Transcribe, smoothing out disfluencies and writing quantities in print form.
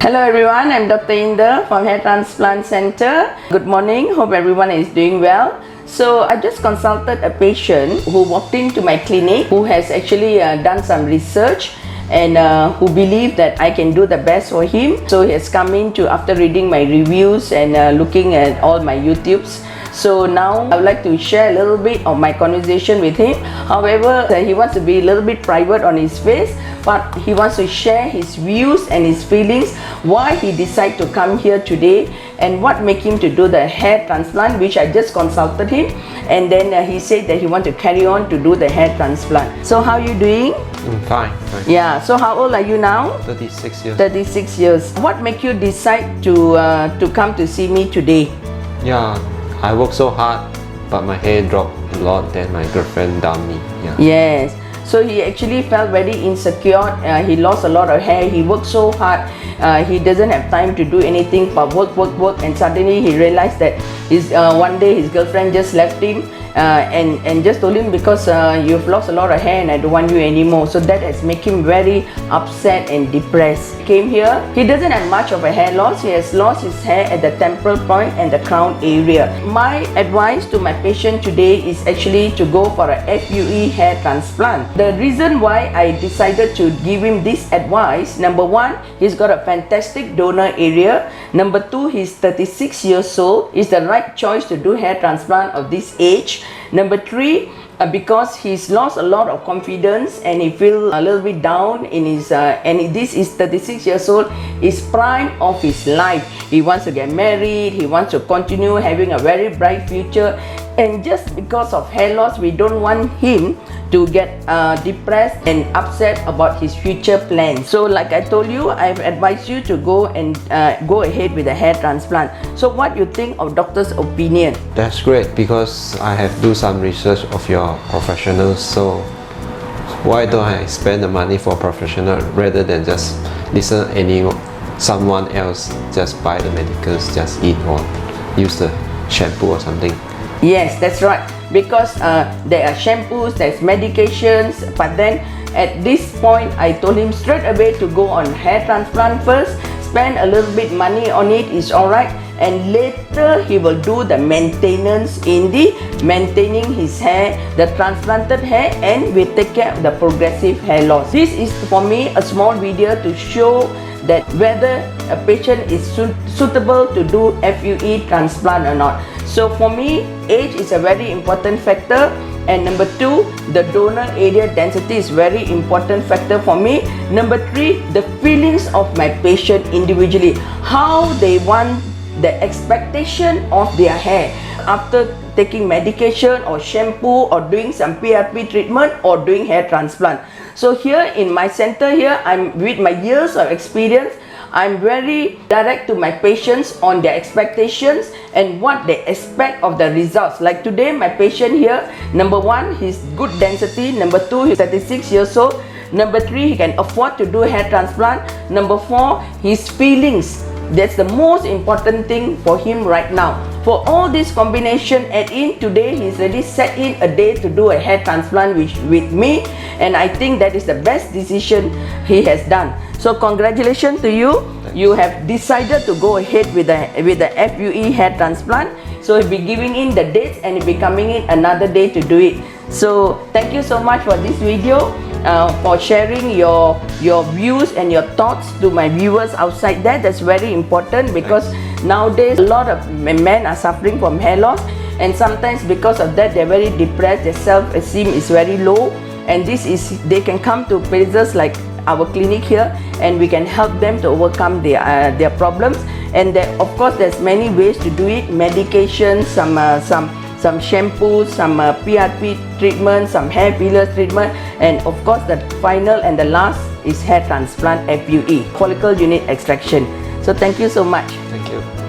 Hello everyone, I'm Dr. Inder from Hair Transplant Center. Good morning, hope everyone is doing well. So I just consulted a patient who walked into my clinic who has actually done some research and who believed that I can do the best for him. So he has come in to, after reading my reviews and looking at all my YouTubes. So now I would like to share a little bit of my conversation with him. However, he wants to be a little bit private on his face, but he wants to share his views and his feelings, why he decided to come here today and what made him to do the hair transplant, which I just consulted him, and then he said that he wants to carry on to do the hair transplant. So how are you doing? Fine. Yeah, so how old are you now? 36 years. 36 years. What made you decide to come to see me today? Yeah, I work so hard, but my hair dropped a lot. Then my girlfriend dumped me. Yeah. Yes. So he actually felt very insecure. He lost a lot of hair. He worked so hard. He doesn't have time to do anything but work. And suddenly he realized that one day his girlfriend just left him and just told him, because you've lost a lot of hair and I don't want you anymore. So that has made him very upset and depressed. He came here. He doesn't have much of a hair loss. He has lost his hair at the temporal point and the crown area. My advice to my patient today is actually to go for a FUE hair transplant. The reason why I decided to give him this advice, number one, he's got a fantastic donor area. Number two, he's 36 years old. It's the right choice to do hair transplant of this age. Number three, because he's lost a lot of confidence and he feels a little bit down in his and this is 36 years old, is prime of his life. He wants to get married, he wants to continue having a very bright future, and just because of hair loss, we don't want him to get depressed and upset about his future plans. So like I told you, I've advised you to go and go ahead with a hair transplant. So what you think of doctor's opinion? That's great, because I have do some research of your professionals. So why don't I spend the money for professional rather than just listen someone else, just buy the medicals, just eat or use the shampoo or something? Yes, that's right. Because there are shampoos, there's medications, but then at this point, I told him straight away to go on hair transplant first, spend a little bit money on it, is alright, and later he will do the maintenance in the maintaining his hair, the transplanted hair, and we take care of the progressive hair loss. This is for me a small video to show that whether a patient is suitable to do FUE transplant or not. So for me, age is a very important factor, and number two, the donor area density is very important factor for me. Number three, the feelings of my patient individually, how they want the expectation of their hair after taking medication or shampoo or doing some PRP treatment or doing hair transplant. So here in my center here, I'm with my years of experience, I'm very direct to my patients on their expectations and what they expect of the results. Like today, my patient here, number one, he's good density. Number two, he's 36 years old. Number three, he can afford to do hair transplant. Number four, his feelings. That's the most important thing for him right now. For all this combination add in, today he's already set in a day to do a hair transplant with me, and I think that is the best decision he has done. So congratulations to you. You have decided to go ahead with the FUE hair transplant. So he'll be giving in the dates and he'll be coming in another day to do it. So thank you so much for this video, for sharing your views and your thoughts to my viewers outside there. That's very important, because nowadays a lot of men are suffering from hair loss, and sometimes because of that they're very depressed, their self-esteem is very low, and they can come to places like our clinic here, and we can help them to overcome their problems. And of course there's many ways to do it: medication, some shampoos, some PRP treatment, some hair fillers treatment, and of course the final and the last is hair transplant FUE, follicle unit extraction. So thank you so much. Thank you.